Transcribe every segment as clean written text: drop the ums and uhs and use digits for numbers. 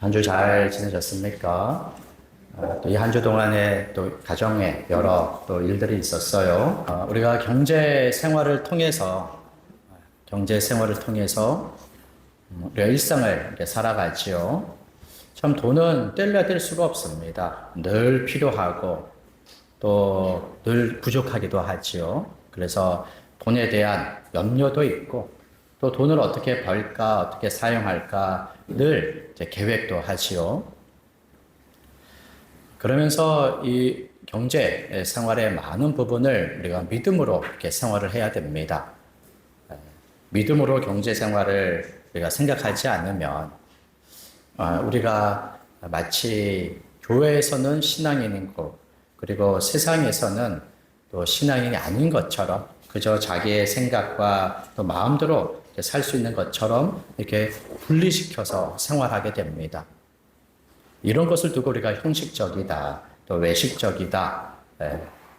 한 주 잘 지내셨습니까? 또 이 한 주 동안에 또 가정에 여러 또 일들이 있었어요. 우리가 경제 생활을 통해서 우리가 일상을 이렇게 살아가지요. 참 돈은 뗄래야 뗄 수가 없습니다. 늘 필요하고 또 늘 부족하기도 하지요. 그래서 돈에 대한 염려도 있고 또 돈을 어떻게 벌까, 어떻게 사용할까 늘 이제 계획도 하지요. 그러면서 이 경제 생활의 많은 부분을 우리가 믿음으로 이렇게 생활을 해야 됩니다. 믿음으로 경제 생활을 우리가 생각하지 않으면 우리가 마치 교회에서는 신앙인이고 그리고 세상에서는 또 신앙인이 아닌 것처럼 그저 자기의 생각과 또 마음대로 살 수 있는 것처럼 이렇게 분리시켜서 생활하게 됩니다. 이런 것을 두고 우리가 형식적이다, 또 외식적이다,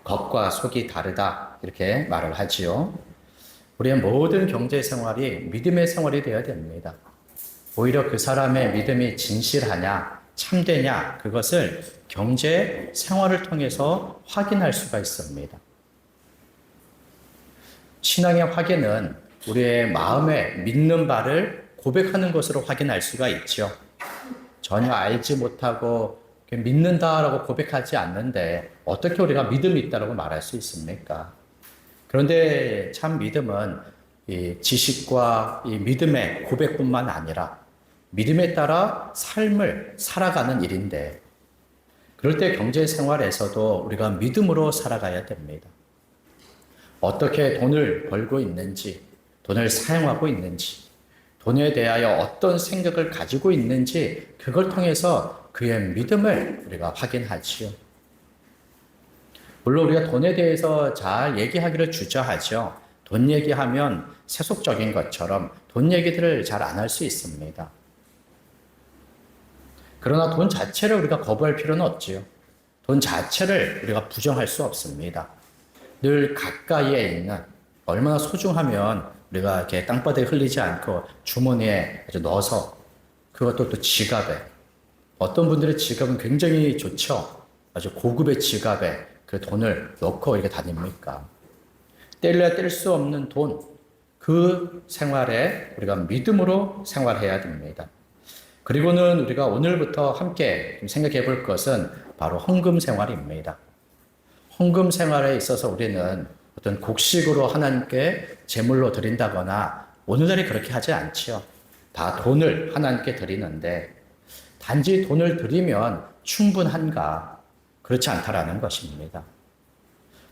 겉과 속이 다르다 이렇게 말을 하지요. 우리의 모든 경제 생활이 믿음의 생활이 되어야 됩니다. 오히려 그 사람의 믿음이 진실하냐, 참되냐 그것을 경제 생활을 통해서 확인할 수가 있습니다. 신앙의 확인은 우리의 마음에 믿는 바를 고백하는 것으로 확인할 수가 있죠. 전혀 알지 못하고 믿는다라고 고백하지 않는데 어떻게 우리가 믿음이 있다라고 말할 수 있습니까? 그런데 참 믿음은 이 지식과 이 믿음의 고백뿐만 아니라 믿음에 따라 삶을 살아가는 일인데 그럴 때 경제 생활에서도 우리가 믿음으로 살아가야 됩니다. 어떻게 돈을 벌고 있는지, 돈을 사용하고 있는지, 돈에 대하여 어떤 생각을 가지고 있는지 그걸 통해서 그의 믿음을 우리가 확인하지요. 물론 우리가 돈에 대해서 잘 얘기하기를 주저하죠. 돈 얘기하면 세속적인 것처럼 돈 얘기들을 잘 안 할 수 있습니다. 그러나 돈 자체를 우리가 거부할 필요는 없지요. 돈 자체를 우리가 부정할 수 없습니다. 늘 가까이에 있는 얼마나 소중하면 우리가 이렇게 땅바닥에 흘리지 않고 주머니에 아주 넣어서 그것도 또 지갑에 어떤 분들의 지갑은 굉장히 좋죠. 아주 고급의 지갑에 그 돈을 넣고 이렇게 다닙니까? 뗄래야 뗄 수 없는 돈, 그 생활에 우리가 믿음으로 생활해야 됩니다. 그리고는 우리가 오늘부터 함께 생각해 볼 것은 바로 헌금 생활입니다. 헌금 생활에 있어서 우리는 어떤 곡식으로 하나님께 제물로 드린다거나 오늘날에 그렇게 하지 않지요. 다 돈을 하나님께 드리는데 단지 돈을 드리면 충분한가? 그렇지 않다라는 것입니다.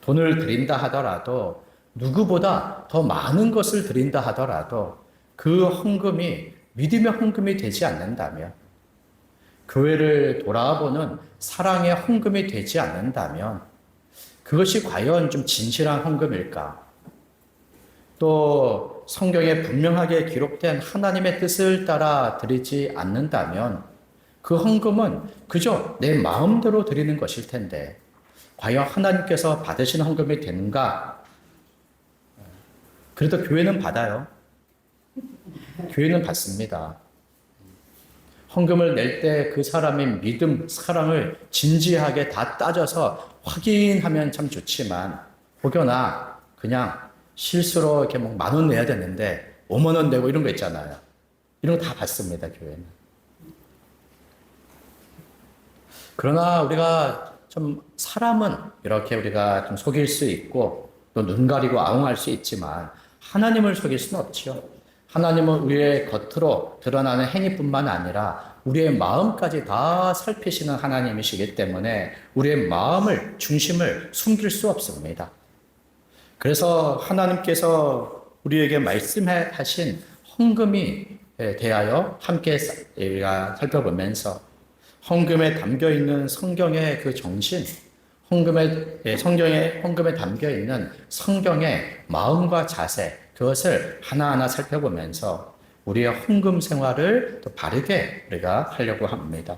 돈을 드린다 하더라도 누구보다 더 많은 것을 드린다 하더라도 그 헌금이 믿음의 헌금이 되지 않는다면 교회를 돌아보는 사랑의 헌금이 되지 않는다면 그것이 과연 좀 진실한 헌금일까? 또 성경에 분명하게 기록된 하나님의 뜻을 따라 드리지 않는다면 그 헌금은 그저 내 마음대로 드리는 것일 텐데 과연 하나님께서 받으신 헌금이 되는가? 그래도 교회는 받아요. 교회는 받습니다. 헌금을 낼 때 그 사람의 믿음, 사랑을 진지하게 다 따져서 확인하면 참 좋지만 혹여나 그냥 실수로 이렇게 뭐 10,000원 내야 되는데 50,000원 내고 이런 거 있잖아요. 이런 거 다 받습니다, 교회는. 그러나 우리가 좀 사람은 이렇게 우리가 좀 속일 수 있고 또 눈 가리고 아웅할 수 있지만 하나님을 속일 수는 없지요. 하나님은 우리의 겉으로 드러나는 행위뿐만 아니라 우리의 마음까지 다 살피시는 하나님이시기 때문에 우리의 마음을, 중심을 숨길 수 없습니다. 그래서 하나님께서 우리에게 말씀하신 헌금이 대하여 함께 우리가 살펴보면서 헌금에 담겨있는 성경의 그 정신, 헌금에 담겨있는 성경의 마음과 자세, 그것을 하나하나 살펴보면서 우리의 헌금 생활을 또 바르게 우리가 하려고 합니다.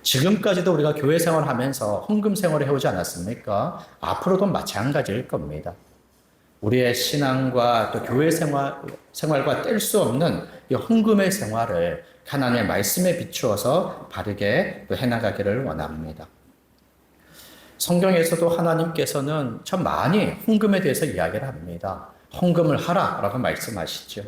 지금까지도 우리가 교회 생활을 하면서 헌금 생활을 해오지 않았습니까? 앞으로도 마찬가지일 겁니다. 우리의 신앙과 또 교회 생활과 뗄 수 없는 이 헌금의 생활을 하나님의 말씀에 비추어서 바르게 또 해나가기를 원합니다. 성경에서도 하나님께서는 참 많이 헌금에 대해서 이야기를 합니다. 헌금을 하라라고 말씀하시죠.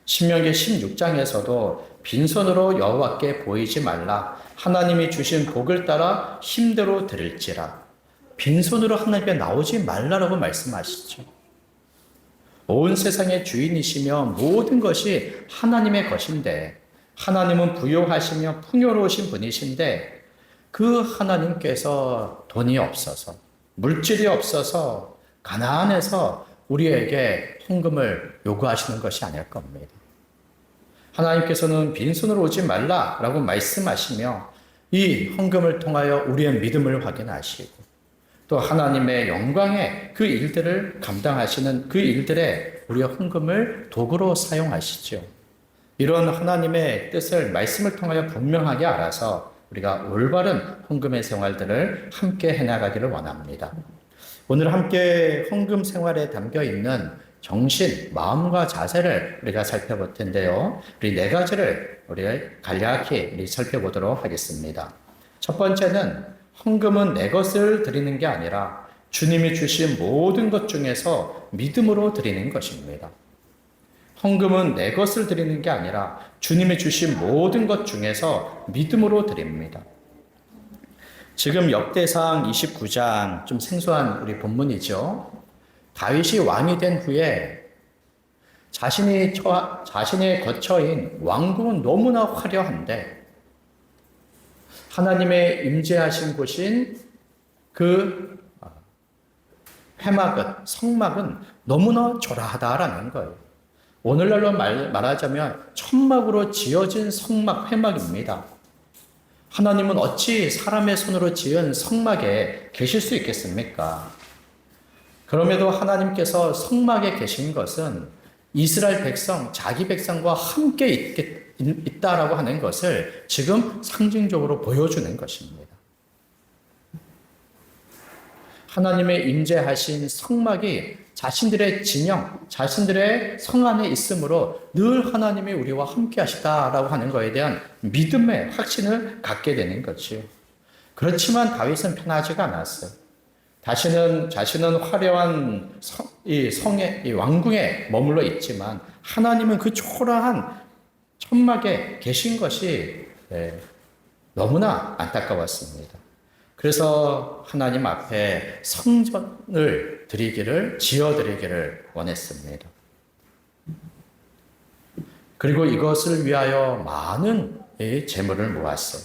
신명기 16장에서도 빈손으로 여호와께 보이지 말라. 하나님이 주신 복을 따라 힘대로 드릴지라. 빈손으로 하나님께 나오지 말라라고 말씀하시죠. 온 세상의 주인이시며 모든 것이 하나님의 것인데, 하나님은 부요하시며 풍요로우신 분이신데, 그 하나님께서 돈이 없어서, 물질이 없어서, 가난해서 우리에게 헌금을 요구하시는 것이 아닐 겁니다. 하나님께서는 빈손으로 오지 말라라고 말씀하시며 이 헌금을 통하여 우리의 믿음을 확인하시고 또 하나님의 영광의 그 일들을 감당하시는 그 일들에 우리의 헌금을 도구로 사용하시죠. 이런 하나님의 뜻을 말씀을 통하여 분명하게 알아서 우리가 올바른 헌금의 생활들을 함께 해나가기를 원합니다. 오늘 함께 헌금 생활에 담겨 있는 정신, 마음과 자세를 우리가 살펴볼 텐데요. 우리 네 가지를 우리 간략히 살펴보도록 하겠습니다. 첫 번째는 헌금은 내 것을 드리는 게 아니라 주님이 주신 모든 것 중에서 믿음으로 드리는 것입니다. 헌금은 내 것을 드리는 게 아니라 주님이 주신 모든 것 중에서 믿음으로 드립니다. 지금 역대상 29장, 좀 생소한 우리 본문이죠. 다윗이 왕이 된 후에 자신의 거처인 왕궁은 너무나 화려한데 하나님의 임재하신 곳인 그 회막은, 성막은 너무나 초라하다라는 거예요. 오늘날로 말하자면 천막으로 지어진 성막, 회막입니다. 하나님은 어찌 사람의 손으로 지은 성막에 계실 수 있겠습니까? 그럼에도 하나님께서 성막에 계신 것은 이스라엘 백성, 자기 백성과 함께 있다라고 하는 것을 지금 상징적으로 보여주는 것입니다. 하나님의 임재하신 성막이 자신들의 진영, 자신들의 성 안에 있으므로 늘 하나님이 우리와 함께 하시다라고 하는 것에 대한 믿음의 확신을 갖게 되는 거지요. 그렇지만 다윗은 편하지가 않았어요. 자신은 화려한 이 왕궁에 머물러 있지만 하나님은 그 초라한 천막에 계신 것이 너무나 안타까웠습니다. 그래서 하나님 앞에 성전을 지어드리기를 원했습니다. 그리고 이것을 위하여 많은 재물을 모았어요.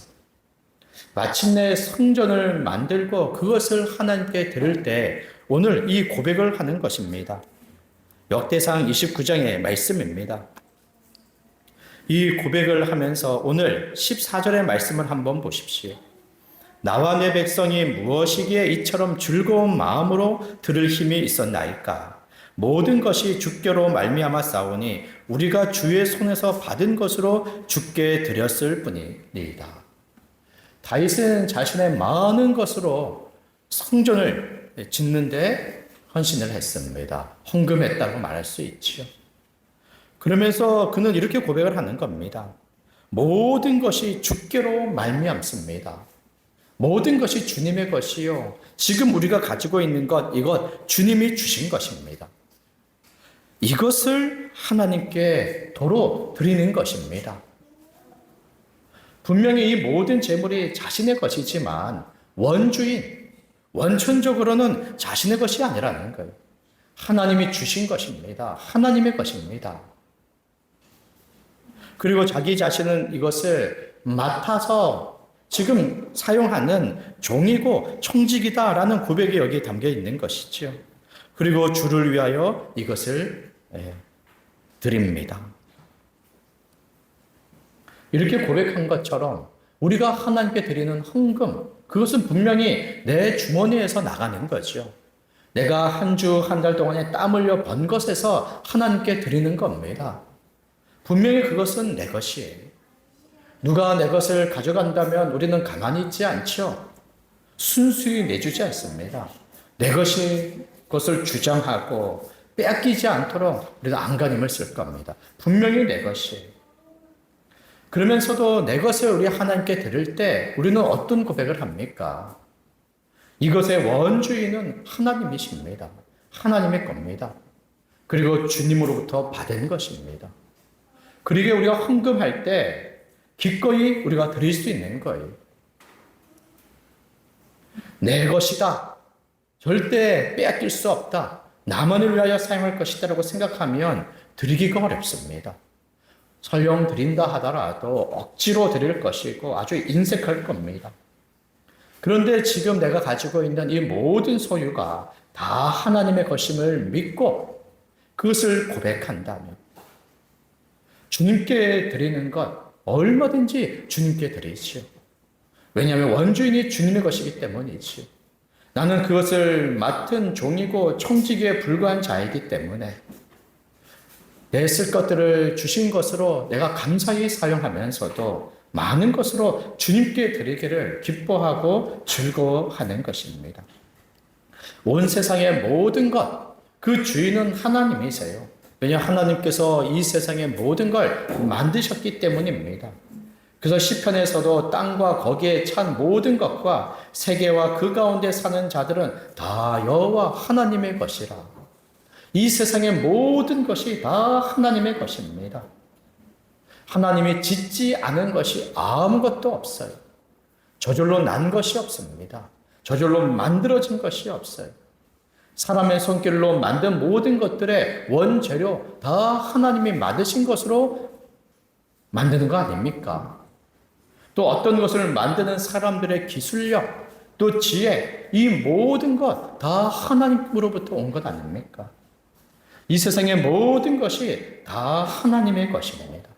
마침내 성전을 만들고 그것을 하나님께 드릴 때 오늘 이 고백을 하는 것입니다. 역대상 29장의 말씀입니다. 이 고백을 하면서 오늘 14절의 말씀을 한번 보십시오. 나와 내 백성이 무엇이기에 이처럼 즐거운 마음으로 들을 힘이 있었나이까? 모든 것이 주께로 말미암아 싸우니 우리가 주의 손에서 받은 것으로 주께 드렸을 뿐이니이다. 다윗은 자신의 많은 것으로 성전을 짓는데 헌신을 했습니다. 헌금했다고 말할 수 있지요. 그러면서 그는 이렇게 고백을 하는 겁니다. 모든 것이 주께로 말미암습니다. 모든 것이 주님의 것이요. 지금 우리가 가지고 있는 이것 주님이 주신 것입니다. 이것을 하나님께 도로 드리는 것입니다. 분명히 이 모든 재물이 자신의 것이지만 원천적으로는 자신의 것이 아니라는 거예요. 하나님이 주신 것입니다. 하나님의 것입니다. 그리고 자기 자신은 이것을 맡아서 지금 사용하는 종이고 청직이다라는 고백이 여기 담겨 있는 것이죠. 그리고 주를 위하여 이것을 드립니다. 이렇게 고백한 것처럼 우리가 하나님께 드리는 헌금, 그것은 분명히 내 주머니에서 나가는 거죠. 내가 한 주, 한 달 동안에 땀 흘려 번 것에서 하나님께 드리는 겁니다. 분명히 그것은 내 것이에요. 누가 내 것을 가져간다면 우리는 가만히 있지 않죠. 순수히 내주지 않습니다. 내 것을 주장하고 빼앗기지 않도록 우리가 안간힘을 쓸 겁니다. 분명히 내 것이에요. 그러면서도 내 것을 우리 하나님께 드릴 때 우리는 어떤 고백을 합니까? 이것의 원주인은 하나님이십니다. 하나님의 겁니다. 그리고 주님으로부터 받은 것입니다. 그러기에 우리가 헌금할 때 기꺼이 우리가 드릴 수 있는 거예요. 내 것이다. 절대 빼앗길 수 없다. 나만을 위하여 사용할 것이다 라고 생각하면 드리기가 어렵습니다. 설령 드린다 하더라도 억지로 드릴 것이고 아주 인색할 겁니다. 그런데 지금 내가 가지고 있는 이 모든 소유가 다 하나님의 것임을 믿고 그것을 고백한다면 주님께 드리는 것 얼마든지 주님께 드리지요. 왜냐하면 원주인이 주님의 것이기 때문이지요. 나는 그것을 맡은 종이고 청지기에 불과한 자이기 때문에 내 쓸 것들을 주신 것으로 내가 감사히 사용하면서도 많은 것으로 주님께 드리기를 기뻐하고 즐거워하는 것입니다. 온 세상의 모든 것, 그 주인은 하나님이세요. 왜냐하면 하나님께서 이 세상의 모든 걸 만드셨기 때문입니다. 그래서 시편에서도 땅과 거기에 찬 모든 것과 세계와 그 가운데 사는 자들은 다 여호와 하나님의 것이라. 이 세상의 모든 것이 다 하나님의 것입니다. 하나님이 짓지 않은 것이 아무것도 없어요. 저절로 난 것이 없습니다. 저절로 만들어진 것이 없어요. 사람의 손길로 만든 모든 것들의 원재료 다 하나님이 만드신 것으로 만드는 거 아닙니까? 또 어떤 것을 만드는 사람들의 기술력, 또 지혜, 이 모든 것 다 하나님으로부터 온 것 아닙니까? 이 세상의 모든 것이 다 하나님의 것입니다.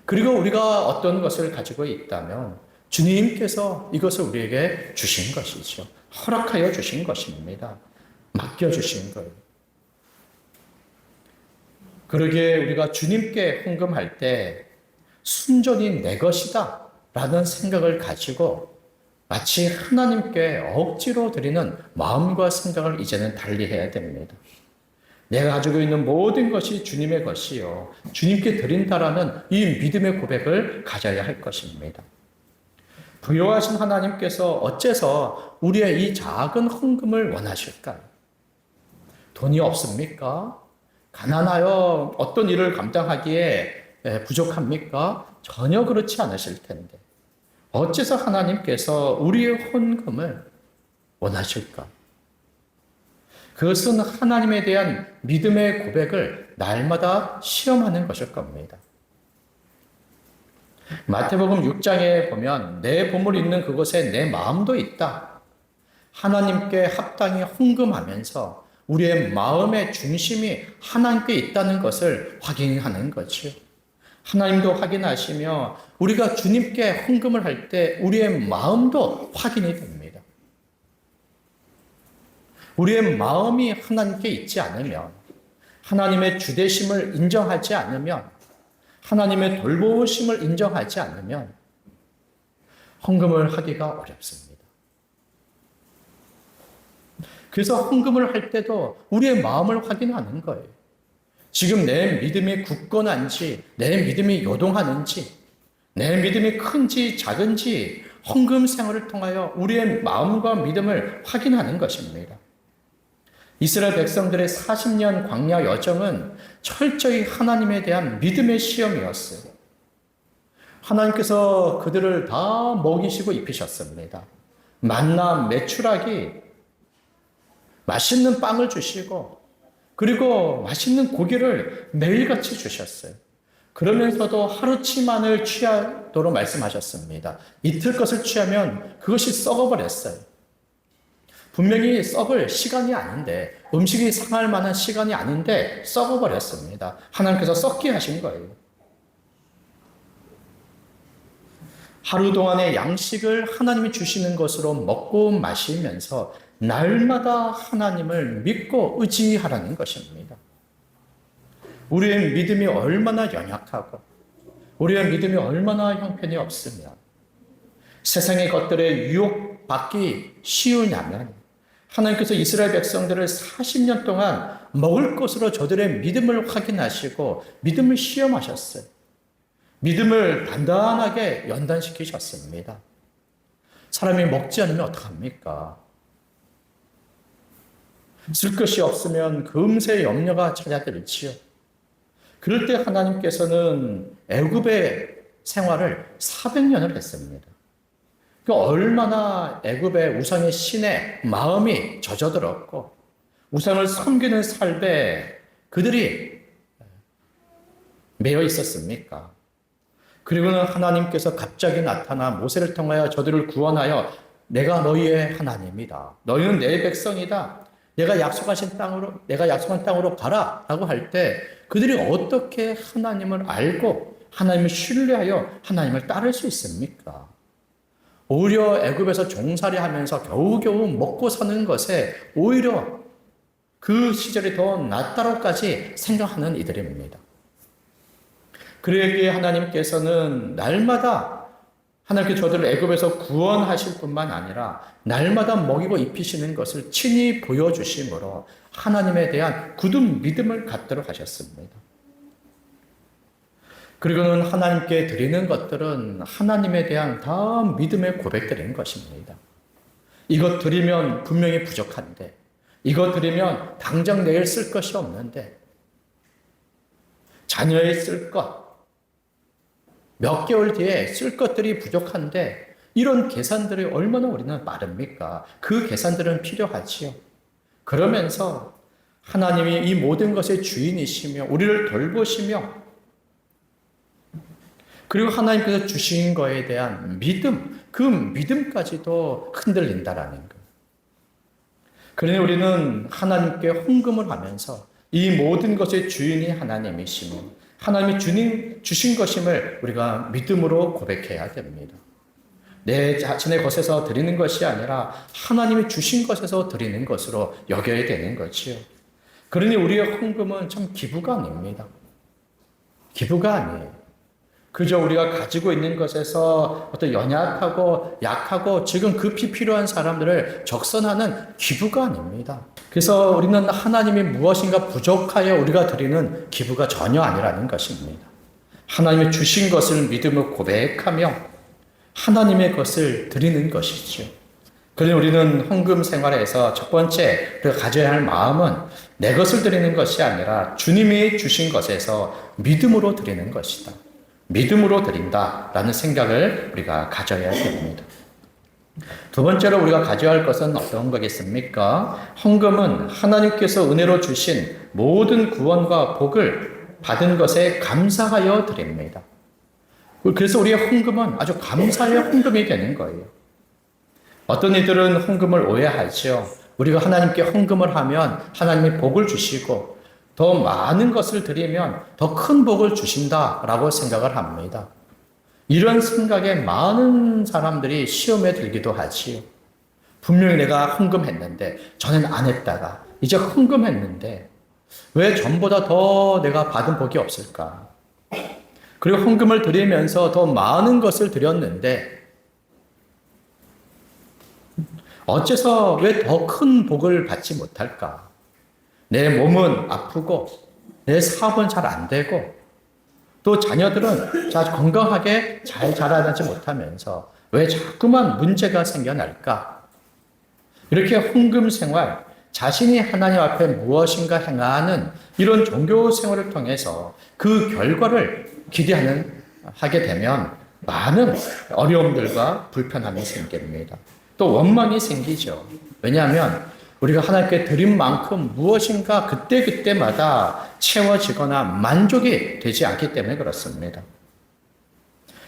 그리고 우리가 어떤 것을 가지고 있다면 주님께서 이것을 우리에게 주신 것이죠. 허락하여 주신 것입니다. 맡겨주신 거예요. 그러기에 우리가 주님께 헌금할 때 순전히 내 것이다 라는 생각을 가지고 마치 하나님께 억지로 드리는 마음과 생각을 이제는 달리해야 됩니다. 내가 가지고 있는 모든 것이 주님의 것이요. 주님께 드린다라는 이 믿음의 고백을 가져야 할 것입니다. 부요하신 하나님께서 어째서 우리의 이 작은 헌금을 원하실까요? 돈이 없습니까? 가난하여 어떤 일을 감당하기에 부족합니까? 전혀 그렇지 않으실 텐데. 어째서 하나님께서 우리의 헌금을 원하실까? 그것은 하나님에 대한 믿음의 고백을 날마다 시험하는 것일 겁니다. 마태복음 6장에 보면 내 보물 있는 그곳에 내 마음도 있다. 하나님께 합당히 헌금하면서 우리의 마음의 중심이 하나님께 있다는 것을 확인하는 거죠. 하나님도 확인하시며 우리가 주님께 헌금을 할 때 우리의 마음도 확인이 됩니다. 우리의 마음이 하나님께 있지 않으면, 하나님의 주되심을 인정하지 않으면, 하나님의 돌보심을 인정하지 않으면 헌금을 하기가 어렵습니다. 그래서 헌금을 할 때도 우리의 마음을 확인하는 거예요. 지금 내 믿음이 굳건한지, 내 믿음이 요동하는지, 내 믿음이 큰지 작은지 헌금 생활을 통하여 우리의 마음과 믿음을 확인하는 것입니다. 이스라엘 백성들의 40년 광야 여정은 철저히 하나님에 대한 믿음의 시험이었어요. 하나님께서 그들을 다 먹이시고 입히셨습니다. 만나 메추라기, 맛있는 빵을 주시고 그리고 맛있는 고기를 매일같이 주셨어요. 그러면서도 하루치만을 취하도록 말씀하셨습니다. 이틀 것을 취하면 그것이 썩어버렸어요. 분명히 썩을 시간이 아닌데, 음식이 상할 만한 시간이 아닌데 썩어버렸습니다. 하나님께서 썩게 하신 거예요. 하루 동안의 양식을 하나님이 주시는 것으로 먹고 마시면서 날마다 하나님을 믿고 의지하라는 것입니다. 우리의 믿음이 얼마나 연약하고 우리의 믿음이 얼마나 형편이 없으면 세상의 것들에 유혹받기 쉬우냐면 하나님께서 이스라엘 백성들을 40년 동안 먹을 것으로 저들의 믿음을 확인하시고 믿음을 시험하셨어요. 믿음을 단단하게 연단시키셨습니다. 사람이 먹지 않으면 어떡합니까? 쓸 것이 없으면 금세 염려가 찾아들지요. 그럴 때 하나님께서는 애굽의 생활을 400년을 했습니다. 얼마나 애굽의 우상의 신의 마음이 젖어들었고 우상을 섬기는 삶에 그들이 매여 있었습니까? 그리고는 하나님께서 갑자기 나타나 모세를 통하여 저들을 구원하여 내가 너희의 하나님이다. 너희는 내 백성이다. 내가 약속한 땅으로 가라라고 할 때 그들이 어떻게 하나님을 알고 하나님을 신뢰하여 하나님을 따를 수 있습니까? 오히려 애굽에서 종살이하면서 겨우겨우 먹고 사는 것에 오히려 그 시절이 더 낫다고까지 생각하는 이들입니다. 그러기에 하나님께서는 날마다 하나님께 저들을 애굽에서 구원하실 뿐만 아니라 날마다 먹이고 입히시는 것을 친히 보여주심으로 하나님에 대한 굳은 믿음을 갖도록 하셨습니다. 그리고는 하나님께 드리는 것들은 하나님에 대한 다 믿음의 고백들인 것입니다. 이것 드리면 분명히 부족한데, 이것 드리면 당장 내일 쓸 것이 없는데, 자녀에 쓸 것, 몇 개월 뒤에 쓸 것들이 부족한데 이런 계산들이 얼마나 우리는 빠릅니까? 그 계산들은 필요하지요. 그러면서 하나님이 이 모든 것의 주인이시며 우리를 돌보시며 그리고 하나님께서 주신 거에 대한 믿음, 그 믿음까지도 흔들린다라는 것. 그러니 우리는 하나님께 헌금을 하면서 이 모든 것의 주인이 하나님이시며 하나님이 주신 것임을 우리가 믿음으로 고백해야 됩니다. 내 자신의 것에서 드리는 것이 아니라 하나님이 주신 것에서 드리는 것으로 여겨야 되는 거지요. 그러니 우리의 헌금은 참 기부가 아닙니다. 기부가 아니에요. 그저 우리가 가지고 있는 것에서 어떤 연약하고 약하고 지금 급히 필요한 사람들을 적선하는 기부가 아닙니다. 그래서 우리는 하나님이 무엇인가 부족하여 우리가 드리는 기부가 전혀 아니라는 것입니다. 하나님이 주신 것을 믿음으로 고백하며 하나님의 것을 드리는 것이죠. 그러니 우리는 헌금 생활에서 첫 번째 우리가 가져야 할 마음은 내 것을 드리는 것이 아니라 주님이 주신 것에서 믿음으로 드리는 것이다. 믿음으로 드린다라는 생각을 우리가 가져야 됩니다. 두 번째로 우리가 가져야 할 것은 어떤 거겠습니까? 헌금은 하나님께서 은혜로 주신 모든 구원과 복을 받은 것에 감사하여 드립니다. 그래서 우리의 헌금은 아주 감사의 헌금이 되는 거예요. 어떤 이들은 헌금을 오해하죠. 우리가 하나님께 헌금을 하면 하나님이 복을 주시고 더 많은 것을 드리면 더 큰 복을 주신다라고 생각을 합니다. 이런 생각에 많은 사람들이 시험에 들기도 하지요. 분명히 내가 헌금했는데 전에는 안 했다가 이제 헌금했는데 왜 전보다 더 내가 받은 복이 없을까? 그리고 헌금을 드리면서 더 많은 것을 드렸는데 어째서 왜 더 큰 복을 받지 못할까? 내 몸은 아프고 내 사업은 잘 안 되고 또 자녀들은 건강하게 잘 자라나지 못하면서 왜 자꾸만 문제가 생겨날까? 이렇게 헌금 생활, 자신이 하나님 앞에 무엇인가 행하는 이런 종교 생활을 통해서 그 결과를 하게 되면 많은 어려움들과 불편함이 생깁니다. 또 원망이 생기죠. 왜냐하면 우리가 하나님께 드린 만큼 무엇인가 그때그때마다 채워지거나 만족이 되지 않기 때문에 그렇습니다.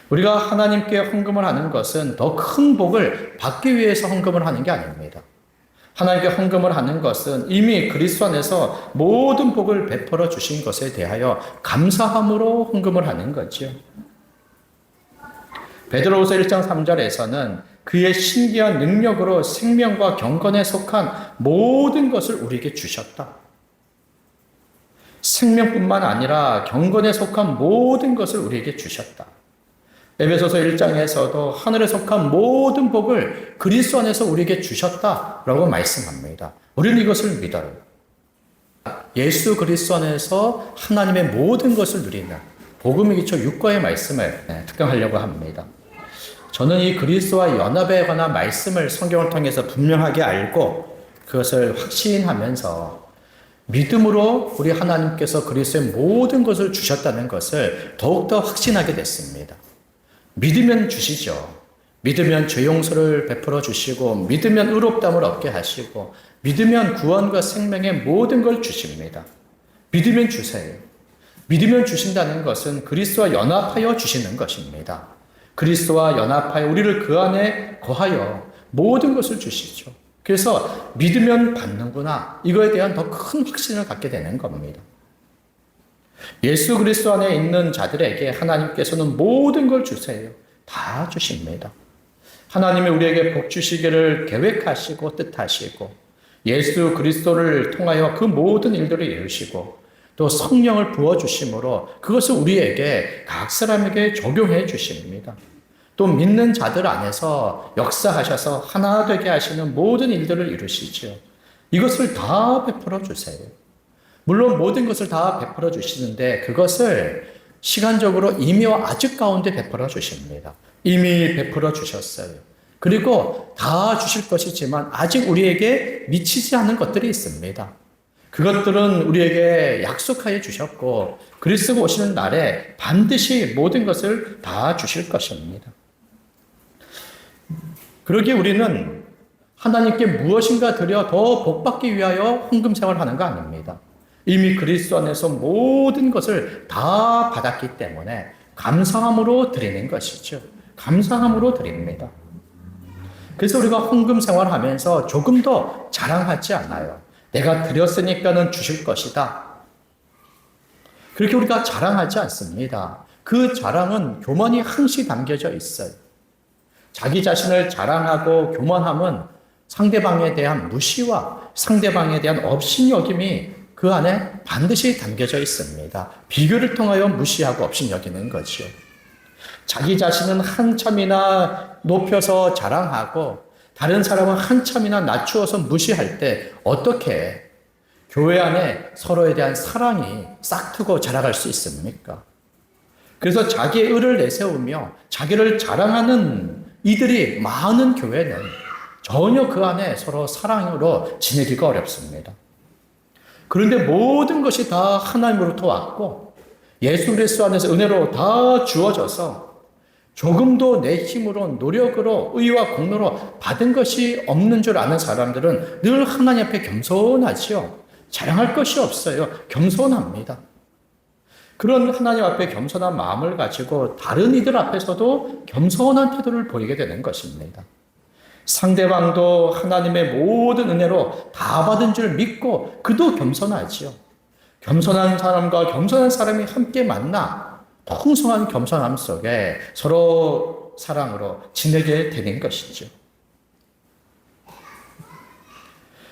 우리가 하나님께 헌금을 하는 것은 더 큰 복을 받기 위해서 헌금을 하는 게 아닙니다. 하나님께 헌금을 하는 것은 이미 그리스도 안에서 모든 복을 베풀어 주신 것에 대하여 감사함으로 헌금을 하는 거죠. 베드로후서 1장 3절에서는 그의 신기한 능력으로 생명과 경건에 속한 모든 것을 우리에게 주셨다. 생명뿐만 아니라 경건에 속한 모든 것을 우리에게 주셨다. 에베소서 1장에서도 하늘에 속한 모든 복을 그리스도 안에서 우리에게 주셨다라고 말씀합니다. 우리는 이것을 믿어요. 예수 그리스도 안에서 하나님의 모든 것을 누리는 복음의 기초 6과의 말씀을 특강하려고 합니다. 저는 이 그리스도와 연합에 관한 말씀을 성경을 통해서 분명하게 알고 그것을 확신하면서 믿음으로 우리 하나님께서 그리스도의 모든 것을 주셨다는 것을 더욱더 확신하게 됐습니다. 믿으면 주시죠. 믿으면 죄 용서를 베풀어 주시고 믿으면 의롭다함을 얻게 하시고 믿으면 구원과 생명의 모든 걸 주십니다. 믿으면 주세요. 믿으면 주신다는 것은 그리스도와 연합하여 주시는 것입니다. 그리스도와 연합하여 우리를 그 안에 거하여 모든 것을 주시죠. 그래서 믿으면 받는구나. 이거에 대한 더 큰 확신을 갖게 되는 겁니다. 예수 그리스도 안에 있는 자들에게 하나님께서는 모든 걸 주세요. 다 주십니다. 하나님이 우리에게 복 주시기를 계획하시고 뜻하시고 예수 그리스도를 통하여 그 모든 일들을 이루시고 또 성령을 부어주심으로 그것을 우리에게 각 사람에게 적용해 주십니다. 또 믿는 자들 안에서 역사하셔서 하나 되게 하시는 모든 일들을 이루시죠. 이것을 다 베풀어 주세요. 물론 모든 것을 다 베풀어 주시는데 그것을 시간적으로 이미와 아직 가운데 베풀어 주십니다. 이미 베풀어 주셨어요. 그리고 다 주실 것이지만 아직 우리에게 미치지 않은 것들이 있습니다. 그것들은 우리에게 약속하여 주셨고 그리스도가 오시는 날에 반드시 모든 것을 다 주실 것입니다. 그러기에 우리는 하나님께 무엇인가 드려 더 복받기 위하여 헌금 생활하는 거 아닙니다. 이미 그리스도 안에서 모든 것을 다 받았기 때문에 감사함으로 드리는 것이죠. 감사함으로 드립니다. 그래서 우리가 헌금 생활하면서 조금 더 자랑하지 않아요. 내가 드렸으니까는 주실 것이다. 그렇게 우리가 자랑하지 않습니다. 그 자랑은 교만이 항시 담겨져 있어요. 자기 자신을 자랑하고 교만함은 상대방에 대한 무시와 상대방에 대한 업신여김이 그 안에 반드시 담겨져 있습니다. 비교를 통하여 무시하고 업신여기는 거죠. 자기 자신은 한참이나 높여서 자랑하고 다른 사람은 한참이나 낮추어서 무시할 때 어떻게 교회 안에 서로에 대한 사랑이 싹트고 자라갈 수 있습니까? 그래서 자기의 의를 내세우며 자기를 자랑하는 이들이 많은 교회는 전혀 그 안에 서로 사랑으로 지내기가 어렵습니다. 그런데 모든 것이 다 하나님으로부터 왔고 예수 그리스도 안에서 은혜로 다 주어져서 조금도 내 힘으로 노력으로 의와 공로로 받은 것이 없는 줄 아는 사람들은 늘 하나님 앞에 겸손하지요. 자랑할 것이 없어요. 겸손합니다. 그런 하나님 앞에 겸손한 마음을 가지고 다른 이들 앞에서도 겸손한 태도를 보이게 되는 것입니다. 상대방도 하나님의 모든 은혜로 다 받은 줄 믿고 그도 겸손하지요. 겸손한 사람과 겸손한 사람이 함께 만나 풍성한 겸손함 속에 서로 사랑으로 지내게 되는 것이죠.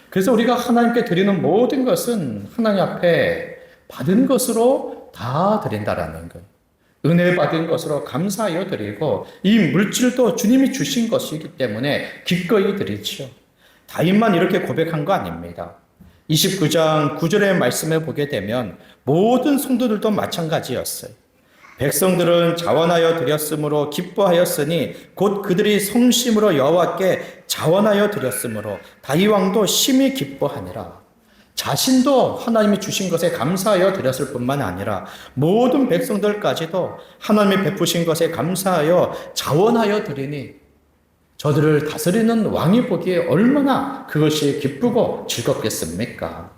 그래서 우리가 하나님께 드리는 모든 것은 하나님 앞에 받은 것으로 다 드린다라는 거예요. 은혜 받은 것으로 감사하여 드리고 이 물질도 주님이 주신 것이기 때문에 기꺼이 드리죠. 다윗만 이렇게 고백한 거 아닙니다. 29장 9절의 말씀을 보게 되면 모든 성도들도 마찬가지였어요. 백성들은 자원하여 드렸으므로 기뻐하였으니 곧 그들이 성심으로 여호와께 자원하여 드렸으므로 다윗 왕도 심히 기뻐하니라. 자신도 하나님이 주신 것에 감사하여 드렸을 뿐만 아니라 모든 백성들까지도 하나님이 베푸신 것에 감사하여 자원하여 드리니 저들을 다스리는 왕이 보기에 얼마나 그것이 기쁘고 즐겁겠습니까?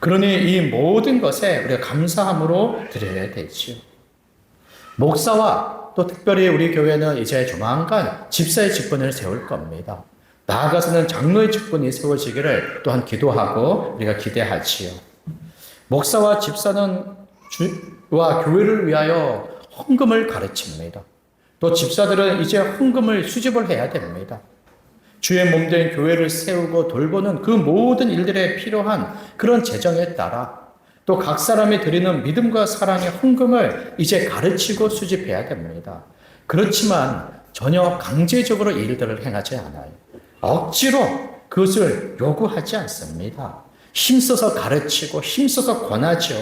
그러니 이 모든 것에 우리가 감사함으로 드려야 되지요. 목사와 또 특별히 우리 교회는 이제 조만간 집사의 직분을 세울 겁니다. 나아가서는 장로의 직분이 세워지기를 또한 기도하고 우리가 기대하지요. 목사와 집사는 주와 교회를 위하여 헌금을 가르칩니다. 또 집사들은 이제 헌금을 수집을 해야 됩니다. 주의 몸된 교회를 세우고 돌보는 그 모든 일들에 필요한 그런 재정에 따라 또 각 사람이 드리는 믿음과 사랑의 헌금을 이제 가르치고 수집해야 됩니다. 그렇지만 전혀 강제적으로 이 일들을 행하지 않아요. 억지로 그것을 요구하지 않습니다. 힘써서 가르치고 힘써서 권하죠.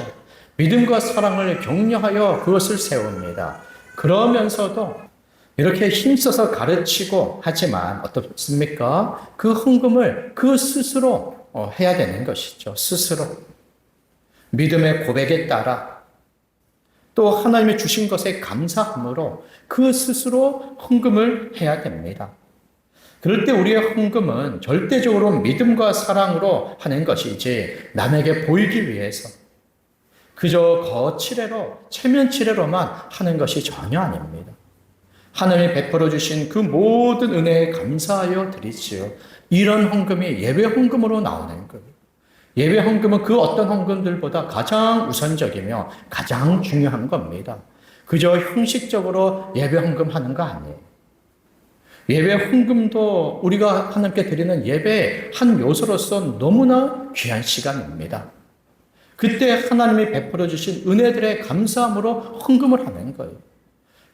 믿음과 사랑을 격려하여 그것을 세웁니다. 그러면서도 이렇게 힘써서 가르치고 하지만 어떻습니까? 그 헌금을 그 스스로 해야 되는 것이죠. 스스로. 믿음의 고백에 따라 또 하나님이 주신 것에 감사함으로 그 스스로 헌금을 해야 됩니다. 그럴 때 우리의 헌금은 절대적으로 믿음과 사랑으로 하는 것이지 남에게 보이기 위해서 그저 거칠애로 체면치레로만 하는 것이 전혀 아닙니다. 하나님이 베풀어 주신 그 모든 은혜에 감사하여 드리지요. 이런 헌금이 예배 헌금으로 나오는 거예요. 예배 헌금은 그 어떤 헌금들보다 가장 우선적이며 가장 중요한 겁니다. 그저 형식적으로 예배 헌금 하는 거 아니에요. 예배 헌금도 우리가 하나님께 드리는 예배의 한 요소로서 너무나 귀한 시간입니다. 그때 하나님이 베풀어 주신 은혜들의 감사함으로 헌금을 하는 거예요.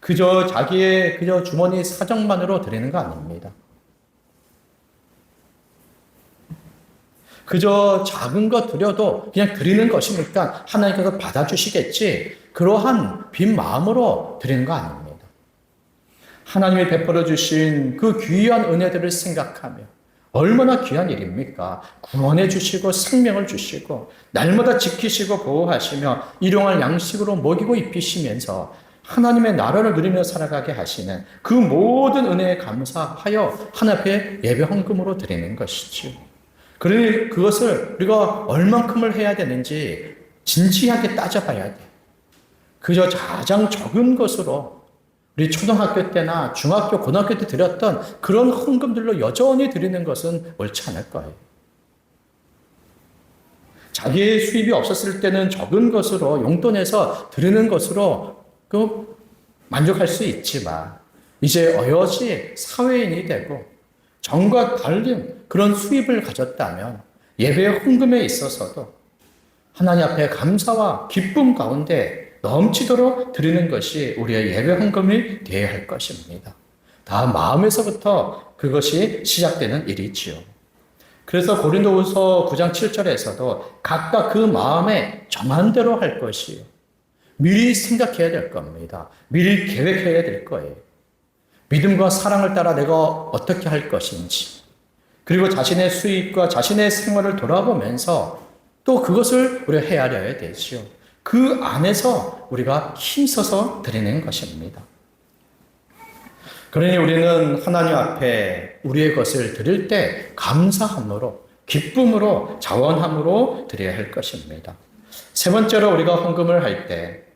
그저 자기의 주머니 사정만으로 드리는 거 아닙니다. 그저 작은 거 드려도 그냥 드리는 것이니까 하나님께서 받아주시겠지. 그러한 빈 마음으로 드리는 거 아닙니다. 하나님이 베풀어 주신 그 귀한 은혜들을 생각하며 얼마나 귀한 일입니까? 구원해 주시고 생명을 주시고 날마다 지키시고 보호하시며 일용할 양식으로 먹이고 입히시면서 하나님의 나라를 누리며 살아가게 하시는 그 모든 은혜에 감사하여 하나님 앞에 예배 헌금으로 드리는 것이죠. 그러니 그것을 우리가 얼만큼을 해야 되는지 진지하게 따져봐야 돼요. 그저 가장 적은 것으로 우리 초등학교 때나 중학교, 고등학교 때 드렸던 그런 헌금들로 여전히 드리는 것은 옳지 않을 거예요. 자기의 수입이 없었을 때는 적은 것으로 용돈에서 드리는 것으로 만족할 수 있지만 이제 어여지 사회인이 되고 전과 다른 그런 수입을 가졌다면 예배의 헌금에 있어서도 하나님 앞에 감사와 기쁨 가운데 넘치도록 드리는 것이 우리의 예배 헌금이 되어야 할 것입니다. 다 마음에서부터 그것이 시작되는 일이지요. 그래서 고린도후서 9장 7절에서도 각각 그 마음에 정한 대로 할 것이요. 미리 생각해야 될 겁니다. 미리 계획해야 될 거예요. 믿음과 사랑을 따라 내가 어떻게 할 것인지, 그리고 자신의 수입과 자신의 생활을 돌아보면서 또 그것을 우리가 헤아려야 되지요. 그 안에서 우리가 힘써서 드리는 것입니다. 그러니 우리는 하나님 앞에 우리의 것을 드릴 때 감사함으로, 기쁨으로, 자원함으로 드려야 할 것입니다. 세 번째로 우리가 헌금을 할 때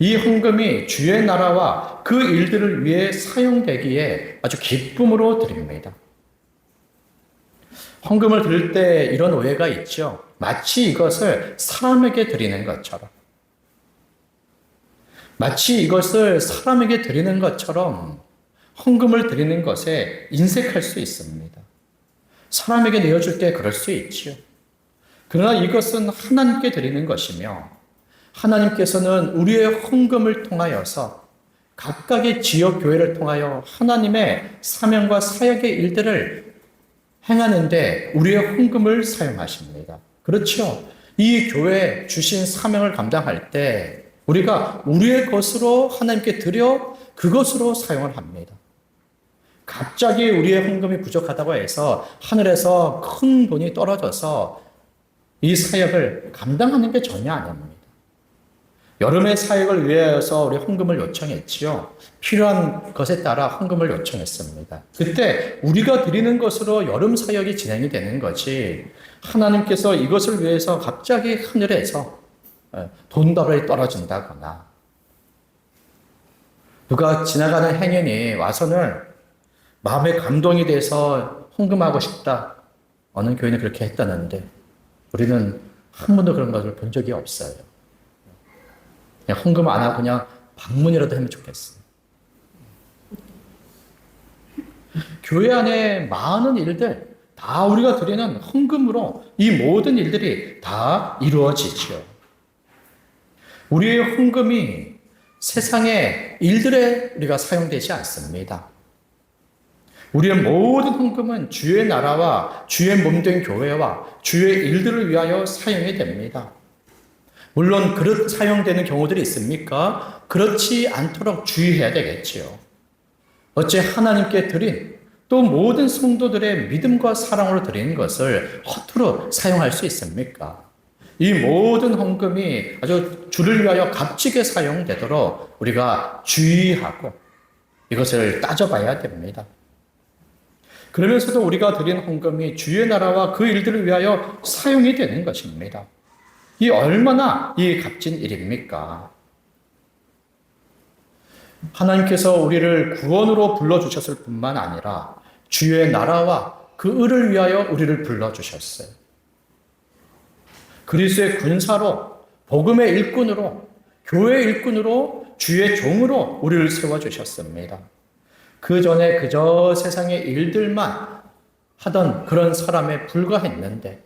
이 헌금이 주의 나라와 그 일들을 위해 사용되기에 아주 기쁨으로 드립니다. 헌금을 드릴 때 이런 오해가 있죠. 마치 이것을 사람에게 드리는 것처럼. 마치 이것을 사람에게 드리는 것처럼 헌금을 드리는 것에 인색할 수 있습니다. 사람에게 내어줄 때 그럴 수 있지요. 그러나 이것은 하나님께 드리는 것이며 하나님께서는 우리의 헌금을 통하여서 각각의 지역 교회를 통하여 하나님의 사명과 사역의 일들을 행하는데 우리의 헌금을 사용하십니다. 그렇죠. 이 교회에 주신 사명을 감당할 때 우리가 우리의 것으로 하나님께 드려 그것으로 사용을 합니다. 갑자기 우리의 헌금이 부족하다고 해서 하늘에서 큰 돈이 떨어져서 이 사역을 감당하는 게 전혀 아닙니다. 여름의 사역을 위해서 우리 헌금을 요청했지요. 필요한 것에 따라 헌금을 요청했습니다. 그때 우리가 드리는 것으로 여름 사역이 진행이 되는 거지 하나님께서 이것을 위해서 갑자기 하늘에서 돈더러이 떨어진다거나 누가 지나가는 행인이 와서는 마음에 감동이 돼서 헌금하고 싶다. 어느 교회는 그렇게 했다는데 우리는 한 번도 그런 것을 본 적이 없어요. 그냥 헌금 안 하고 그냥 방문이라도 하면 좋겠어요. 교회 안에 많은 일들 다 우리가 드리는 헌금으로 이 모든 일들이 다 이루어지죠. 우리의 헌금이 세상의 일들에 우리가 사용되지 않습니다. 우리의 모든 헌금은 주의 나라와 주의 몸된 교회와 주의 일들을 위하여 사용이 됩니다. 물론 그릇 사용되는 경우들이 있습니까? 그렇지 않도록 주의해야 되겠지요. 어째 하나님께 드린 또 모든 성도들의 믿음과 사랑으로 드린 것을 허투루 사용할 수 있습니까? 이 모든 헌금이 아주 주를 위하여 값지게 사용되도록 우리가 주의하고 이것을 따져봐야 됩니다. 그러면서도 우리가 드린 헌금이 주의 나라와 그 일들을 위하여 사용이 되는 것입니다. 이 얼마나 이 값진 일입니까? 하나님께서 우리를 구원으로 불러주셨을 뿐만 아니라 주의 나라와 그 을을 위하여 우리를 불러주셨어요. 그리스도의 군사로, 복음의 일꾼으로, 교회의 일꾼으로, 주의 종으로 우리를 세워주셨습니다. 그 전에 그저 세상의 일들만 하던 그런 사람에 불과했는데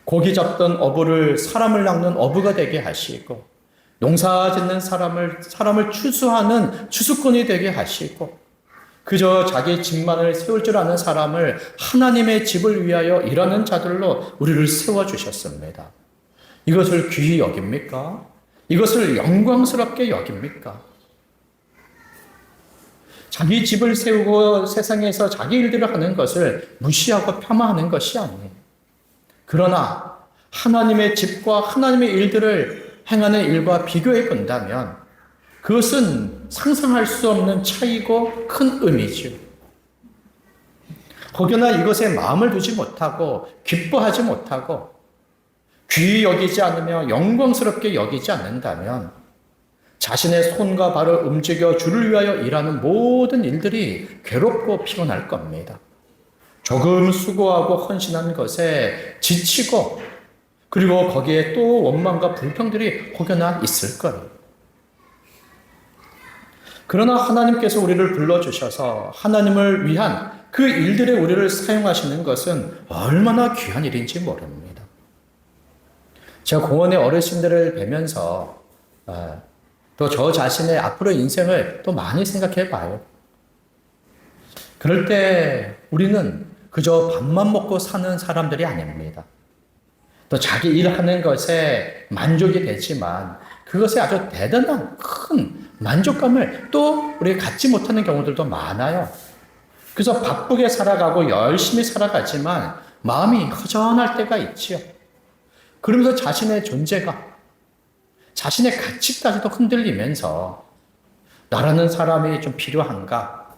고기 잡던 어부를 사람을 낚는 어부가 되게 하시고 농사 짓는 사람을 추수하는 추수꾼이 되게 하시고 그저 자기 집만을 세울 줄 아는 사람을 하나님의 집을 위하여 일하는 자들로 우리를 세워주셨습니다. 이것을 귀히 여깁니까? 이것을 영광스럽게 여깁니까? 자기 집을 세우고 세상에서 자기 일들을 하는 것을 무시하고 폄하하는 것이 아니에요. 그러나 하나님의 집과 하나님의 일들을 행하는 일과 비교해 본다면 그것은 상상할 수 없는 차이고 큰 의미죠. 혹여나 이것에 마음을 두지 못하고 기뻐하지 못하고 귀히 여기지 않으며 영광스럽게 여기지 않는다면 자신의 손과 발을 움직여 주를 위하여 일하는 모든 일들이 괴롭고 피곤할 겁니다. 조금 수고하고 헌신한 것에 지치고 그리고 거기에 또 원망과 불평들이 혹여나 있을 거예요. 그러나 하나님께서 우리를 불러주셔서 하나님을 위한 그 일들에 우리를 사용하시는 것은 얼마나 귀한 일인지 모릅니다. 제가 공원의 어르신들을 뵈면서 또 저 자신의 앞으로 인생을 또 많이 생각해 봐요. 그럴 때 우리는 그저 밥만 먹고 사는 사람들이 아닙니다. 또 자기 일하는 것에 만족이 되지만 그것에 아주 대단한 큰 만족감을 또 우리가 갖지 못하는 경우들도 많아요. 그래서 바쁘게 살아가고 열심히 살아가지만 마음이 허전할 때가 있지요. 그러면서 자신의 존재가 자신의 가치까지도 흔들리면서 나라는 사람이 좀 필요한가?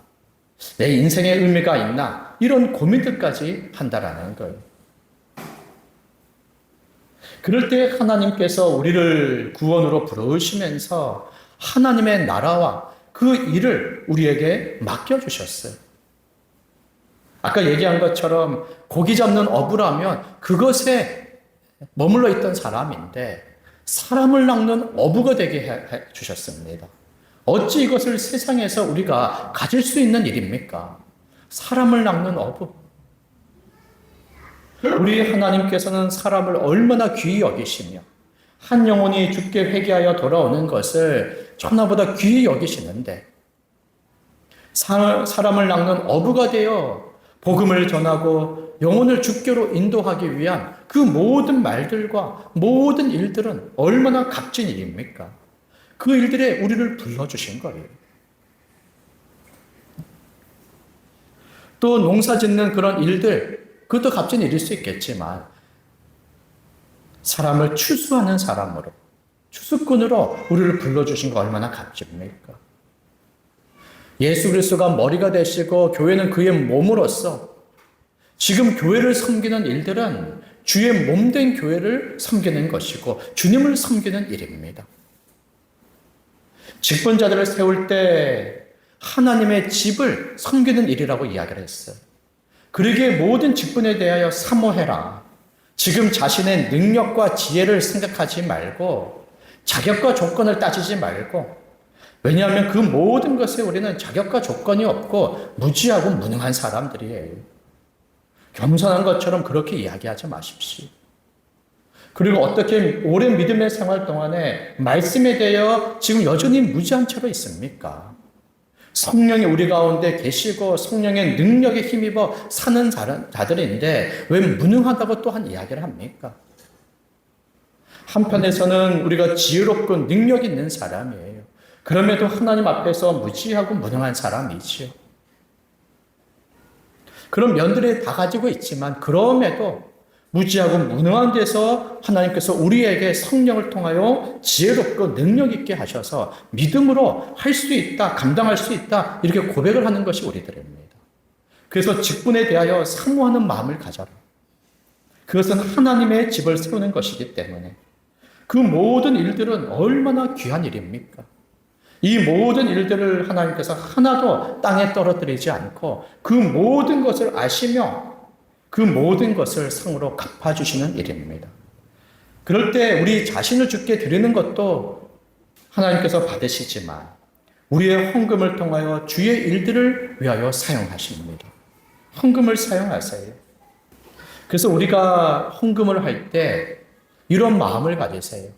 내 인생에 의미가 있나? 이런 고민들까지 한다라는 거예요. 그럴 때 하나님께서 우리를 구원으로 부르시면서 하나님의 나라와 그 일을 우리에게 맡겨주셨어요. 아까 얘기한 것처럼 고기 잡는 어부라면 그것에 머물러 있던 사람인데 사람을 낚는 어부가 되게 해 주셨습니다. 어찌 이것을 세상에서 우리가 가질 수 있는 일입니까? 사람을 낚는 어부. 우리 하나님께서는 사람을 얼마나 귀히 여기시며 한 영혼이 죽게 회개하여 돌아오는 것을 천하보다 귀히 여기시는데 사람을 낚는 어부가 되어 복음을 전하고 영혼을 주께로 인도하기 위한 그 모든 말들과 모든 일들은 얼마나 값진 일입니까? 그 일들에 우리를 불러주신 거예요. 또 농사 짓는 그런 일들, 그것도 값진 일일 수 있겠지만 사람을 추수하는 사람으로, 추수꾼으로 우리를 불러주신 거 얼마나 값집니까? 예수 그리스도가 머리가 되시고 교회는 그의 몸으로서 지금 교회를 섬기는 일들은 주의 몸된 교회를 섬기는 것이고 주님을 섬기는 일입니다. 직분자들을 세울 때 하나님의 집을 섬기는 일이라고 이야기를 했어요. 그러기에 모든 직분에 대하여 사모해라. 지금 자신의 능력과 지혜를 생각하지 말고 자격과 조건을 따지지 말고 왜냐하면 그 모든 것에 우리는 자격과 조건이 없고 무지하고 무능한 사람들이에요. 겸손한 것처럼 그렇게 이야기하지 마십시오. 그리고 어떻게 오랜 믿음의 생활 동안에 말씀에 대하여 지금 여전히 무지한 채로 있습니까? 성령이 우리 가운데 계시고 성령의 능력에 힘입어 사는 자들인데 왜 무능하다고 또한 이야기를 합니까? 한편에서는 우리가 지혜롭고 능력 있는 사람이에요. 그럼에도 하나님 앞에서 무지하고 무능한 사람이지요. 그런 면들이 다 가지고 있지만 그럼에도 무지하고 무능한 데서 하나님께서 우리에게 성령을 통하여 지혜롭고 능력 있게 하셔서 믿음으로 할 수 있다, 감당할 수 있다 이렇게 고백을 하는 것이 우리들입니다. 그래서 직분에 대하여 사모하는 마음을 가져라. 그것은 하나님의 집을 세우는 것이기 때문에 그 모든 일들은 얼마나 귀한 일입니까? 이 모든 일들을 하나님께서 하나도 땅에 떨어뜨리지 않고 그 모든 것을 아시며 그 모든 것을 상으로 갚아주시는 일입니다. 그럴 때 우리 자신을 주께 드리는 것도 하나님께서 받으시지만 우리의 헌금을 통하여 주의 일들을 위하여 사용하십니다. 헌금을 사용하세요. 그래서 우리가 헌금을 할 때 이런 마음을 가지세요.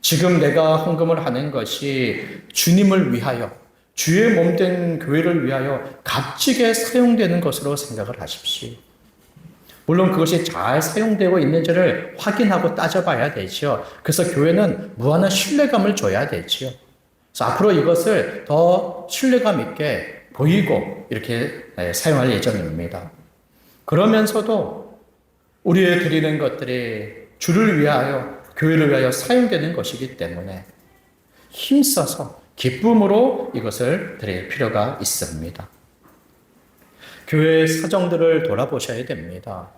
지금 내가 헌금을 하는 것이 주님을 위하여, 주의 몸된 교회를 위하여 값지게 사용되는 것으로 생각을 하십시오. 물론 그것이 잘 사용되고 있는지를 확인하고 따져봐야 되죠. 그래서 교회는 무한한 신뢰감을 줘야 되죠. 그래서 앞으로 이것을 더 신뢰감 있게 보이고 이렇게 사용할 예정입니다. 그러면서도 우리의 드리는 것들이 주를 위하여, 교회를 위하여 사용되는 것이기 때문에 힘써서 기쁨으로 이것을 드릴 필요가 있습니다. 교회의 사정들을 돌아보셔야 됩니다.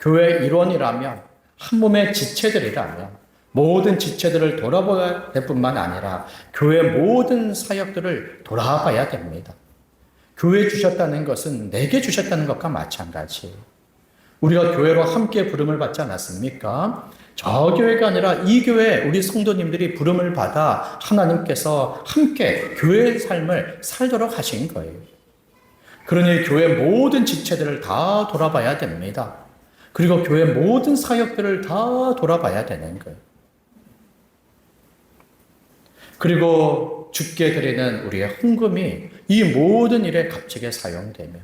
교회 일원이라면, 한 몸의 지체들이라면 모든 지체들을 돌아봐야 될 뿐만 아니라 교회 모든 사역들을 돌아봐야 됩니다. 교회 주셨다는 것은 내게 주셨다는 것과 마찬가지. 우리가 교회로 함께 부름을 받지 않았습니까? 저 교회가 아니라 이 교회 우리 성도님들이 부름을 받아 하나님께서 함께 교회의 삶을 살도록 하신 거예요. 그러니 교회 모든 지체들을 다 돌아봐야 됩니다. 그리고 교회 모든 사역들을 다 돌아봐야 되는 거예요. 그리고 주께 드리는 우리의 헌금이 이 모든 일에 값지게 사용되며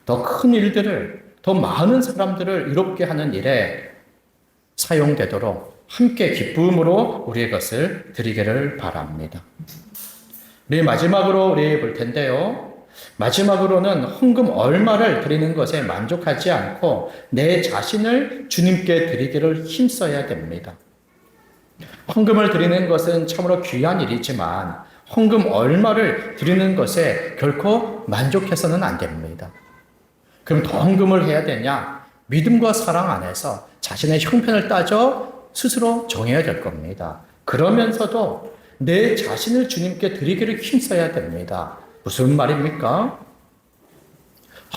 더 큰 일들을, 더 많은 사람들을 이롭게 하는 일에 사용되도록 함께 기쁨으로 우리의 것을 드리기를 바랍니다. 우리 마지막으로 우리 볼 텐데요. 마지막으로는 헌금 얼마를 드리는 것에 만족하지 않고 내 자신을 주님께 드리기를 힘써야 됩니다. 헌금을 드리는 것은 참으로 귀한 일이지만 헌금 얼마를 드리는 것에 결코 만족해서는 안 됩니다. 그럼 더 헌금을 해야 되냐? 믿음과 사랑 안에서 자신의 형편을 따져 스스로 정해야 될 겁니다. 그러면서도 내 자신을 주님께 드리기를 힘써야 됩니다. 무슨 말입니까?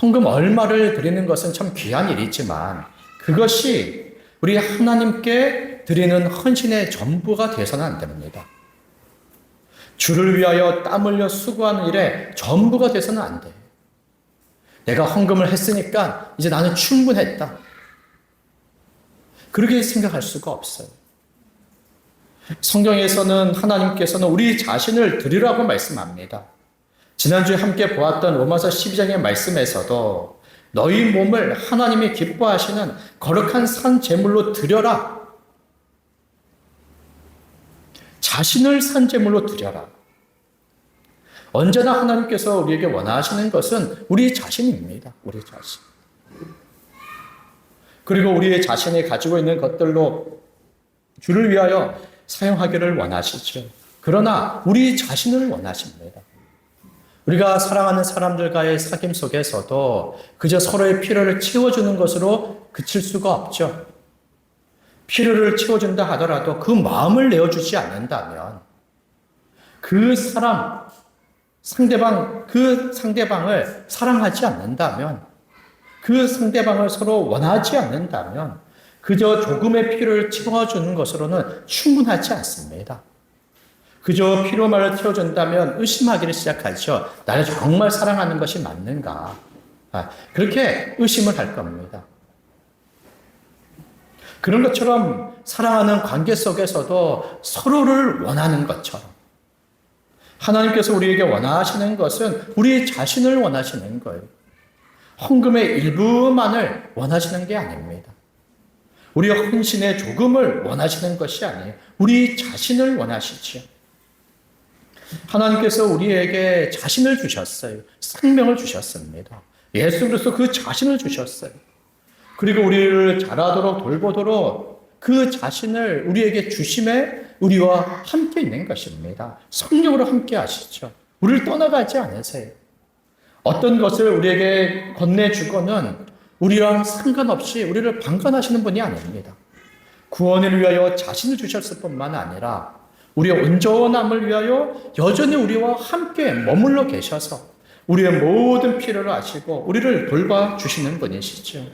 헌금 얼마를 드리는 것은 참 귀한 일이지만 그것이 우리 하나님께 드리는 헌신의 전부가 되어서는 안 됩니다. 주를 위하여 땀 흘려 수고하는 일에 전부가 되어서는 안 돼요. 내가 헌금을 했으니까 이제 나는 충분했다. 그렇게 생각할 수가 없어요. 성경에서는 하나님께서는 우리 자신을 드리라고 말씀합니다. 지난주에 함께 보았던 로마서 12장의 말씀에서도 너희 몸을 하나님이 기뻐하시는 거룩한 산 제물로 드려라. 자신을 산 제물로 드려라. 언제나 하나님께서 우리에게 원하시는 것은 우리 자신입니다. 우리 자신. 그리고 우리의 자신이 가지고 있는 것들로 주를 위하여 사용하기를 원하시죠. 그러나 우리 자신을 원하십니다. 우리가 사랑하는 사람들과의 사귐 속에서도 그저 서로의 필요를 채워주는 것으로 그칠 수가 없죠. 필요를 채워준다 하더라도 그 마음을 내어주지 않는다면 그 상대방을 사랑하지 않는다면 그 상대방을 서로 원하지 않는다면 그저 조금의 필요를 채워주는 것으로는 충분하지 않습니다. 그저 필요만을 채워준다면 의심하기를 시작하죠. 나를 정말 사랑하는 것이 맞는가? 그렇게 의심을 할 겁니다. 그런 것처럼 사랑하는 관계 속에서도 서로를 원하는 것처럼 하나님께서 우리에게 원하시는 것은 우리 자신을 원하시는 거예요. 헌금의 일부만을 원하시는 게 아닙니다. 우리의 헌신의 조금을 원하시는 것이 아니에요. 우리 자신을 원하시지요. 하나님께서 우리에게 자신을 주셨어요. 생명을 주셨습니다. 예수 그리스도 그 자신을 주셨어요. 그리고 우리를 자라도록 돌보도록 그 자신을 우리에게 주심에 우리와 함께 있는 것입니다. 성령으로 함께 하시죠. 우리를 떠나가지 않으세요. 어떤 것을 우리에게 건네주고는 우리랑 상관없이 우리를 방관하시는 분이 아닙니다. 구원을 위하여 자신을 주셨을 뿐만 아니라 우리의 온전함을 위하여 여전히 우리와 함께 머물러 계셔서 우리의 모든 필요를 아시고 우리를 돌봐주시는 분이시죠.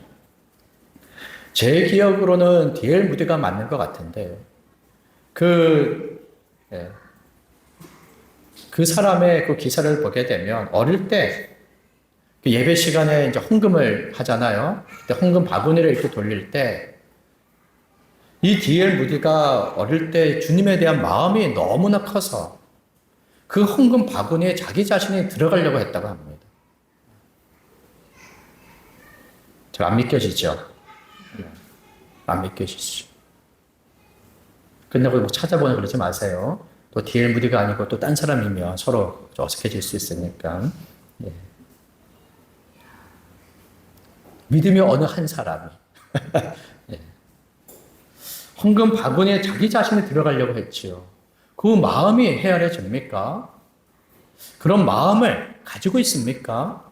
제 기억으로는 D.L. 무디가 맞는 것 같은데 그 사람의 그 기사를 보게 되면 어릴 때 예배 시간에 이제 헌금을 하잖아요. 근데 헌금 바구니를 이렇게 돌릴 때 이 D.L. 무디가 어릴 때 주님에 대한 마음이 너무나 커서 그 헌금 바구니에 자기 자신이 들어가려고 했다고 합니다. 잘 안 믿겨지죠? 안 믿겨지죠? 끝나고 뭐 찾아보는 그러지 마세요. 또 D.L. 무디가 아니고 또 딴 사람이면 서로 어색해질 수 있으니까. 예. 믿음이 어느 한 사람이 예. 헌금 바구니에 자기 자신이 들어가려고 했지요. 그 마음이 헤아려집니까? 그런 마음을 가지고 있습니까?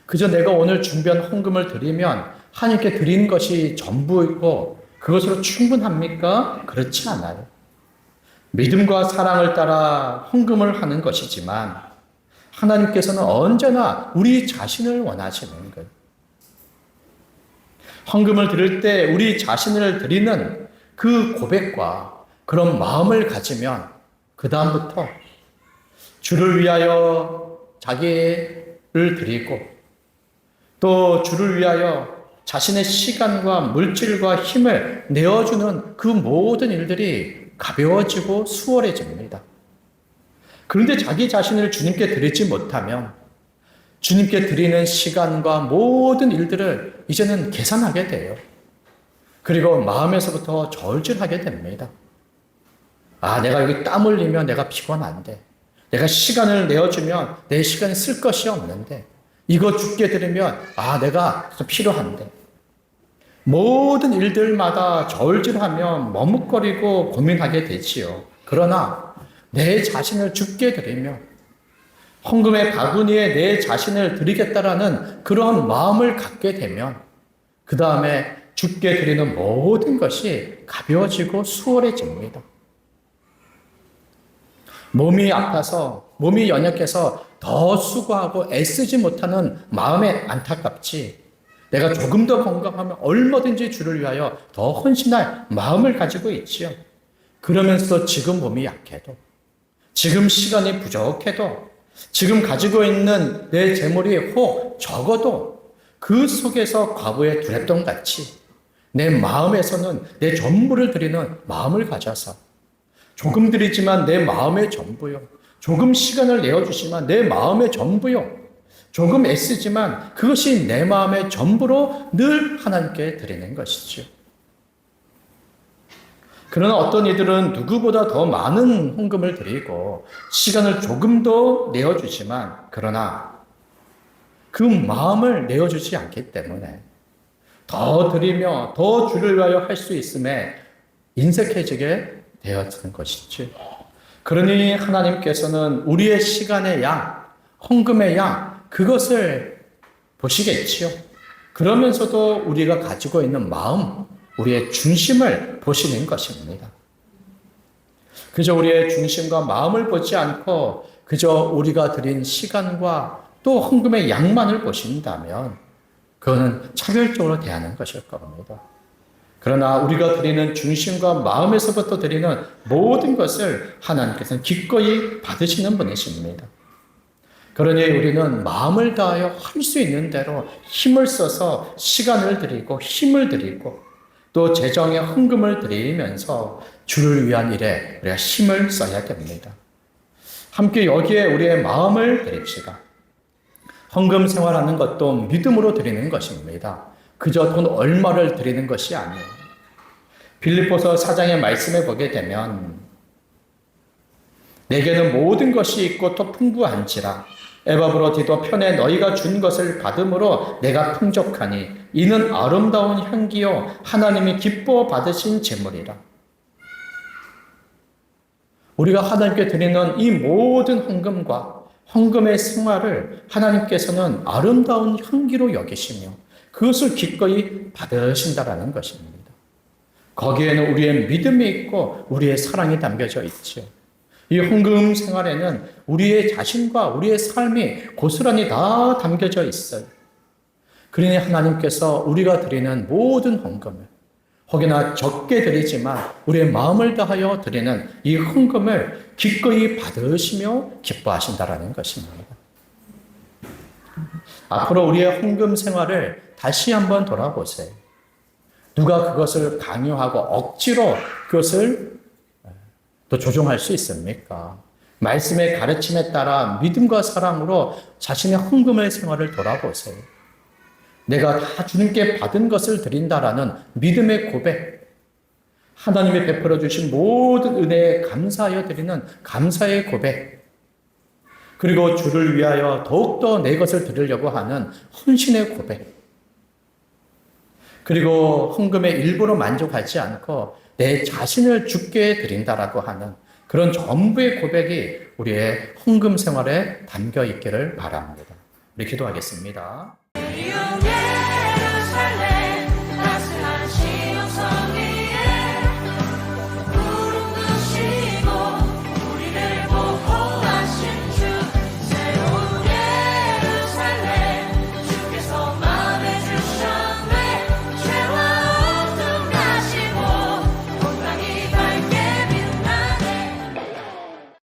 그저 내가 오늘 준비한 헌금을 드리면 하나님께 드린 것이 전부이고 그것으로 충분합니까? 그렇지 않아요. 믿음과 사랑을 따라 헌금을 하는 것이지만 하나님께서는 언제나 우리 자신을 원하시는 거예요. 헌금을 드릴 때 우리 자신을 드리는 그 고백과 그런 마음을 가지면 그 다음부터 주를 위하여 자기를 드리고 또 주를 위하여 자신의 시간과 물질과 힘을 내어주는 그 모든 일들이 가벼워지고 수월해집니다. 그런데 자기 자신을 주님께 드리지 못하면 주님께 드리는 시간과 모든 일들을 이제는 계산하게 돼요. 그리고 마음에서부터 저울질하게 됩니다. 아, 내가 여기 땀 흘리면 내가 피곤한데, 내가 시간을 내어주면 내 시간에 쓸 것이 없는데, 이거 죽게 드리면 아, 내가 필요한데. 모든 일들마다 저울질하며 머뭇거리고 고민하게 되지요. 그러나 내 자신을 죽게 드리면 헌금의 바구니에 내 자신을 드리겠다라는 그런 마음을 갖게 되면 그 다음에 주께 드리는 모든 것이 가벼워지고 수월해집니다. 몸이 아파서, 몸이 연약해서 더 수고하고 애쓰지 못하는 마음에 안타깝지, 내가 조금 더 건강하면 얼마든지 주를 위하여 더 헌신할 마음을 가지고 있지요. 그러면서 지금 몸이 약해도, 지금 시간이 부족해도, 지금 가지고 있는 내 재물이 혹 적어도 그 속에서 과부의 두랩돈 같이 내 마음에서는 내 전부를 드리는 마음을 가져서 조금 드리지만 내 마음의 전부요. 조금 시간을 내어주지만 내 마음의 전부요. 조금 애쓰지만 그것이 내 마음의 전부로 늘 하나님께 드리는 것이죠. 그러나 어떤 이들은 누구보다 더 많은 헌금을 드리고 시간을 조금 더 내어주지만 그러나 그 마음을 내어주지 않기 때문에 더 드리며 더 주를 위하여 할 수 있음에 인색해지게 되었던 것이죠. 그러니 하나님께서는 우리의 시간의 양, 헌금의 양, 그것을 보시겠지요. 그러면서도 우리가 가지고 있는 마음, 우리의 중심을 보시는 것입니다. 그저 우리의 중심과 마음을 보지 않고 그저 우리가 드린 시간과 또 헌금의 양만을 보신다면 그거는 차별적으로 대하는 것일 겁니다. 그러나 우리가 드리는 중심과 마음에서부터 드리는 모든 것을 하나님께서는 기꺼이 받으시는 분이십니다. 그러니 우리는 마음을 다하여 할 수 있는 대로 힘을 써서 시간을 드리고 힘을 드리고 또 재정의 헌금을 드리면서 주를 위한 일에 우리가 힘을 써야 됩니다. 함께 여기에 우리의 마음을 드립시다. 헌금 생활하는 것도 믿음으로 드리는 것입니다. 그저 돈 얼마를 드리는 것이 아니에요. 빌립보서 4장의 말씀에 보게 되면 내게는 모든 것이 있고 또 풍부한지라 에바브로 디도 편에 너희가 준 것을 받음으로 내가 풍족하니 이는 아름다운 향기요 하나님이 기뻐 받으신 제물이라. 우리가 하나님께 드리는 이 모든 헌금과 헌금의 생활을 하나님께서는 아름다운 향기로 여기시며 그것을 기꺼이 받으신다라는 것입니다. 거기에는 우리의 믿음이 있고 우리의 사랑이 담겨져 있죠. 이 헌금 생활에는 우리의 자신과 우리의 삶이 고스란히 다 담겨져 있어요. 그러니 하나님께서 우리가 드리는 모든 헌금을 혹여나 적게 드리지만 우리의 마음을 다하여 드리는 이 헌금을 기꺼이 받으시며 기뻐하신다라는 것입니다. 앞으로 우리의 헌금 생활을 다시 한번 돌아보세요. 누가 그것을 강요하고 억지로 그것을 또 조종할 수 있습니까? 말씀의 가르침에 따라 믿음과 사랑으로 자신의 헌금의 생활을 돌아보세요. 내가 다 주님께 받은 것을 드린다라는 믿음의 고백, 하나님이 베풀어 주신 모든 은혜에 감사하여 드리는 감사의 고백, 그리고 주를 위하여 더욱더 내 것을 드리려고 하는 헌신의 고백, 그리고 헌금의 일부로 만족하지 않고 내 자신을 주께 드린다라고 하는 그런 전부의 고백이 우리의 헌금 생활에 담겨 있기를 바랍니다. 우리 기도하겠습니다.